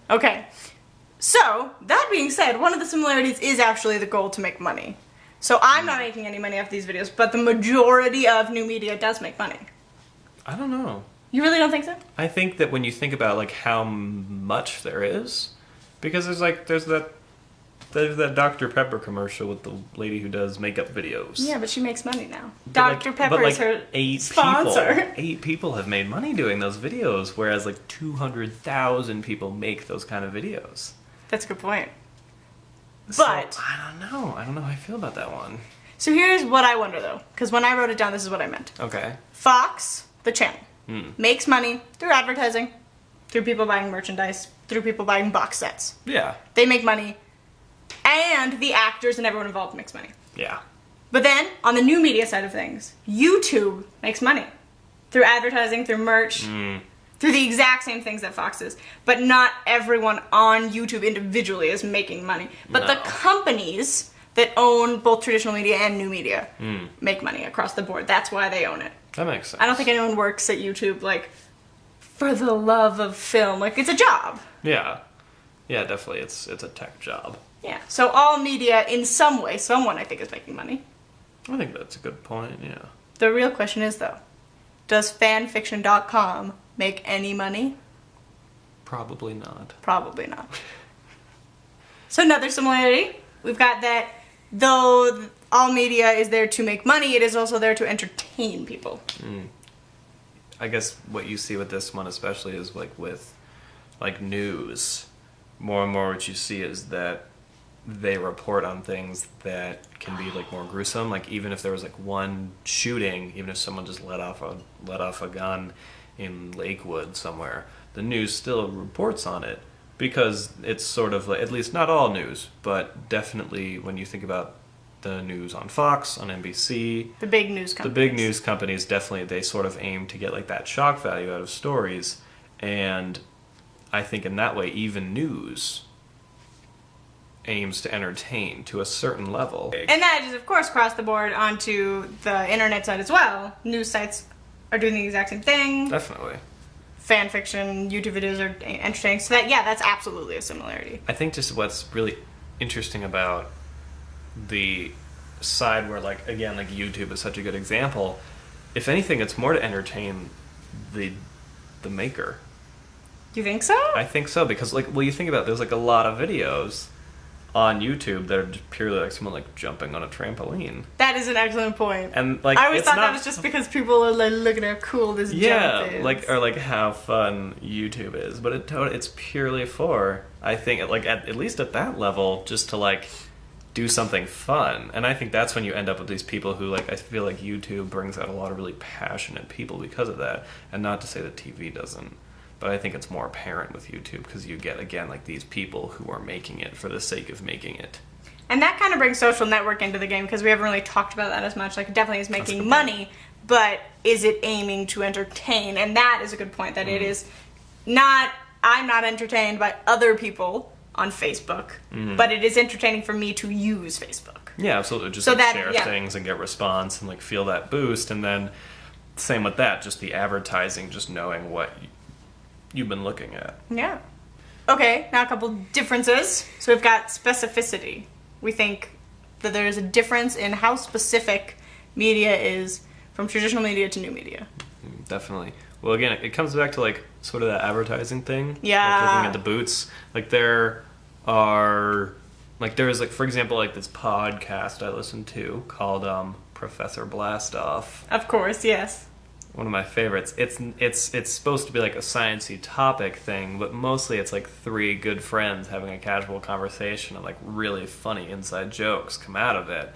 Okay. So, that being said, one of the similarities is actually the goal to make money. So I'm not making any money off these videos, but the majority of new media does make money. I don't know. You really don't think so? I think that when you think about like how much there is, because there's that Dr. Pepper commercial with the lady who does makeup videos. Yeah, but she makes money now. But Dr. Pepper is her sponsor. 8 people have made money doing those videos, whereas like 200,000 people make those kind of videos. That's a good point. So, But I don't know how I feel about that one. So here's what I wonder though, because when I wrote it down, this is what I meant. Okay. Fox, the channel, makes money through advertising, through people buying merchandise, through people buying box sets. Yeah. They make money, and the actors and everyone involved makes money. Yeah. But then, on the new media side of things, YouTube makes money through advertising, through merch, through the exact same things that Fox is. But not everyone on YouTube individually is making money. But the companies that own both traditional media and new media make money across the board. That's why they own it. That makes sense. I don't think anyone works at YouTube, like, for the love of film. Like, it's a job. Yeah. Yeah, definitely. It's a tech job. Yeah. So all media, in some way, someone I think is making money. I think that's a good point, yeah. The real question is, though, does fanfiction.com make any money? Probably not. Probably not. So another similarity, we've got that though all media is there to make money, it is also there to entertain people. I guess what you see with this one especially is like with like news. More and more what you see is that they report on things that can be like more gruesome. Like even if there was like one shooting, even if someone just let off a gun in Lakewood somewhere, the news still reports on it because it's sort of like, at least not all news, but definitely when you think about the news on Fox, on NBC, the big news companies definitely they sort of aim to get like that shock value out of stories, and I think in that way even news aims to entertain to a certain level. And that is, of course, across the board onto the internet side as well. News sites are doing the exact same thing. Definitely. Fan fiction, YouTube videos are entertaining. So that, yeah, that's absolutely a similarity. I think just what's really interesting about the side where, like, again, like YouTube is such a good example. If anything, it's more to entertain the maker. You think so? I think so, because, like, well, you think about it, there's, like, a lot of videos on YouTube that are just purely like someone like jumping on a trampoline. That is an excellent point. And like I always thought that was just because people are like, look at how cool this jump is. Like or like how fun YouTube is, but it's purely for, I think, like at least at that level, just to like do something fun. And I think that's when you end up with these people who, like, I feel like YouTube brings out a lot of really passionate people because of that. And not to say that TV doesn't. But I think it's more apparent with YouTube because you get, again, like these people who are making it for the sake of making it. And that kind of brings social network into the game because we haven't really talked about that as much. Like, it definitely is making money, but is it aiming to entertain? And that is a good point, that it is not, I'm not entertained by other people on Facebook, but it is entertaining for me to use Facebook. Yeah, absolutely. Just so like share things and get response and like feel that boost. And then same with that, just the advertising, just knowing what you've been looking at. Yeah. Okay, now a couple differences. So we've got specificity. We think that there is a difference in how specific media is from traditional media to new media. Definitely. Well, again, it comes back to like sort of that advertising thing. Yeah. Like looking at the boots. Like there are, like there is like, for example, like this podcast I listened to called Professor Blastoff. Of course, yes. One of my favorites. It's supposed to be like a sciencey topic thing, but mostly it's like three good friends having a casual conversation and like really funny inside jokes come out of it.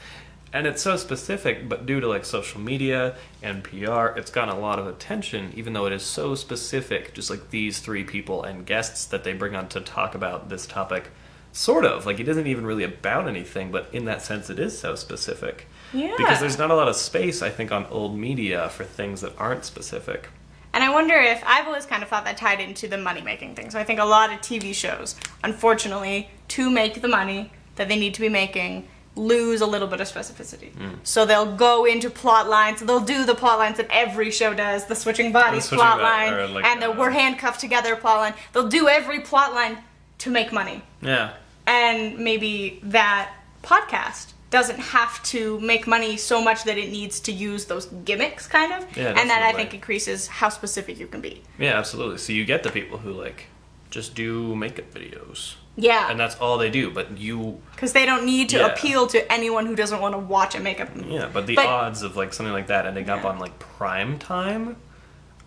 And it's so specific, but due to like social media and PR, it's gotten a lot of attention, even though it is so specific, just like these three people and guests that they bring on to talk about this topic. Sort of. Like, it isn't even really about anything, but in that sense it is so specific. Yeah. Because there's not a lot of space, I think, on old media for things that aren't specific. And I wonder if, I've always kind of thought that tied into the money-making thing. So I think a lot of TV shows, unfortunately, to make the money that they need to be making, lose a little bit of specificity. So they'll go into plot lines, they'll do the plot lines that every show does, the switching bodies plot line, and the we're handcuffed together plot line. They'll do every plot line to make money. Yeah. And maybe that podcast doesn't have to make money so much that it needs to use those gimmicks, kind of. Yeah, and that I definitely. think increases how specific you can be. Yeah, absolutely. So you get the people who, like, just do makeup videos. Yeah. And that's all they do, but you... Because they don't need to Yeah. appeal to anyone who doesn't want to watch a makeup. Yeah, but the odds of, like, something like that ending up on, like, prime time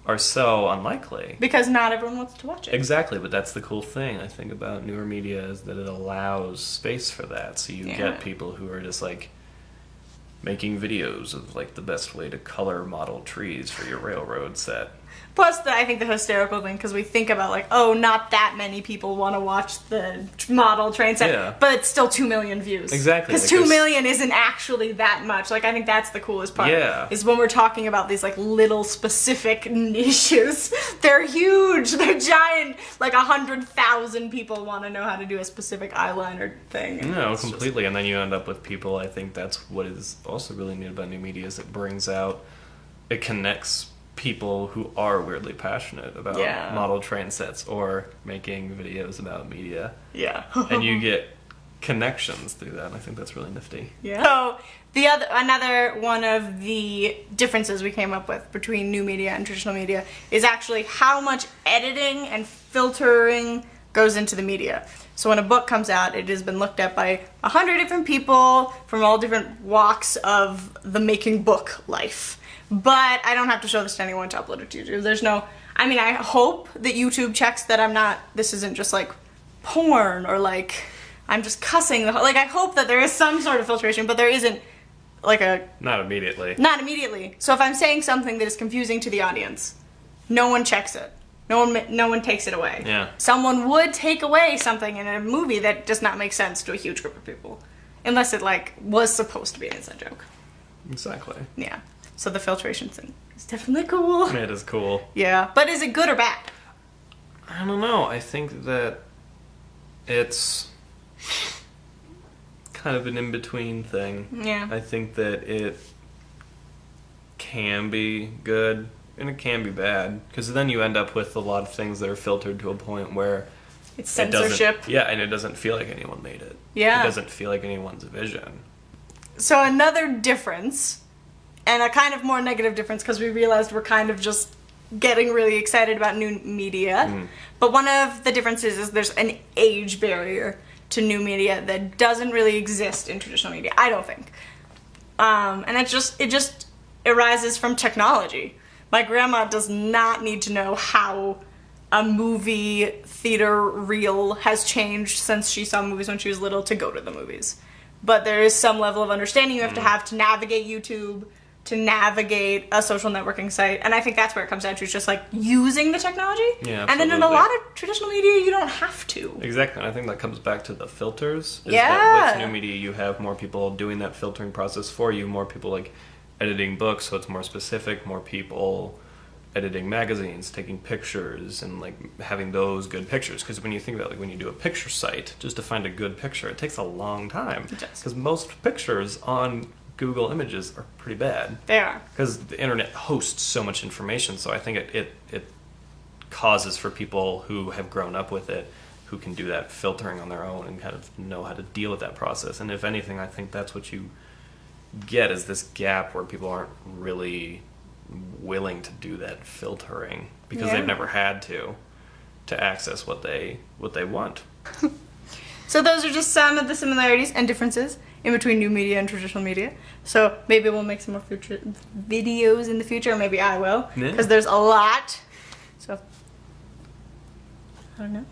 are so unlikely. Because not everyone wants to watch it. Exactly, but that's the cool thing, I think, about newer media is that it allows space for that. So you get people who are just, like, making videos of, like, the best way to color model trees for your railroad set. Plus, I think the hysterical thing, because we think about, like, oh, not that many people want to watch the model train set, Yeah. but it's still 2 million views. Exactly. Because 2 million isn't actually that much. Like, I think that's the coolest part. Yeah. Is when we're talking about these, like, little specific niches. They're huge. They're giant. Like, 100,000 people want to know how to do a specific eyeliner thing. And No, it's just- completely. And then you end up with people, I think that's what is also really neat about new media is it brings out, it connects people who are weirdly passionate about model train sets or making videos about media. Yeah. And you get connections through that, and I think that's really nifty. Yeah. So another one of the differences we came up with between new media and traditional media is actually how much editing and filtering goes into the media. So when a book comes out, it has been looked at by 100 different people from all different walks of the making book life. But I don't have to show this to anyone to upload it to YouTube. There's no, I mean, I hope that YouTube checks that this isn't just like porn or like I'm just cussing. Like I hope that there is some sort of filtration, but there isn't like Not immediately. Not immediately. So if I'm saying something that is confusing to the audience, no one checks it. No one takes it away. Yeah. Someone would take away something in a movie that does not make sense to a huge group of people. Unless it like was supposed to be an inside joke. Exactly. Yeah. So the filtration thing is definitely cool. It is cool. Yeah. But is it good or bad? I don't know. I think that it's kind of an in-between thing. Yeah. I think that it can be good and it can be bad because then you end up with a lot of things that are filtered to a point where It's censorship. and it doesn't feel like anyone made it. Yeah. It doesn't feel like anyone's vision. So another difference, and a kind of more negative difference because we realized we're kind of just getting really excited about new media. But one of the differences is there's an age barrier to new media that doesn't really exist in traditional media, I don't think. And it just arises from technology. My grandma does not need to know how a movie theater reel has changed since she saw movies when she was little to go to the movies. But there is some level of understanding you have to navigate YouTube, to navigate a social networking site, and I think that's where it comes down to. It's just like using the technology. Yeah, and then in a absolutely. lot of traditional media, you don't have to. Exactly, and I think that comes back to the filters. Is Yeah. that with new media, you have more people doing that filtering process for you, more people like editing books, so it's more specific, more people editing magazines, taking pictures, and like having those good pictures. Because when you think about like when you do a picture site, just to find a good picture, it takes a long time. It does. Because most pictures on Google Images are pretty bad. They are. Because the internet hosts so much information, so I think it causes for people who have grown up with it, who can do that filtering on their own and kind of know how to deal with that process. And if anything, I think that's what you get is this gap where people aren't really willing to do that filtering because Yeah. they've never had to access what they want. So those are just some of the similarities and differences in between new media and traditional media. So maybe we'll make some more future videos in the future, or maybe I will, Yeah. because there's a lot. So I don't know.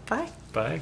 Bye. Bye.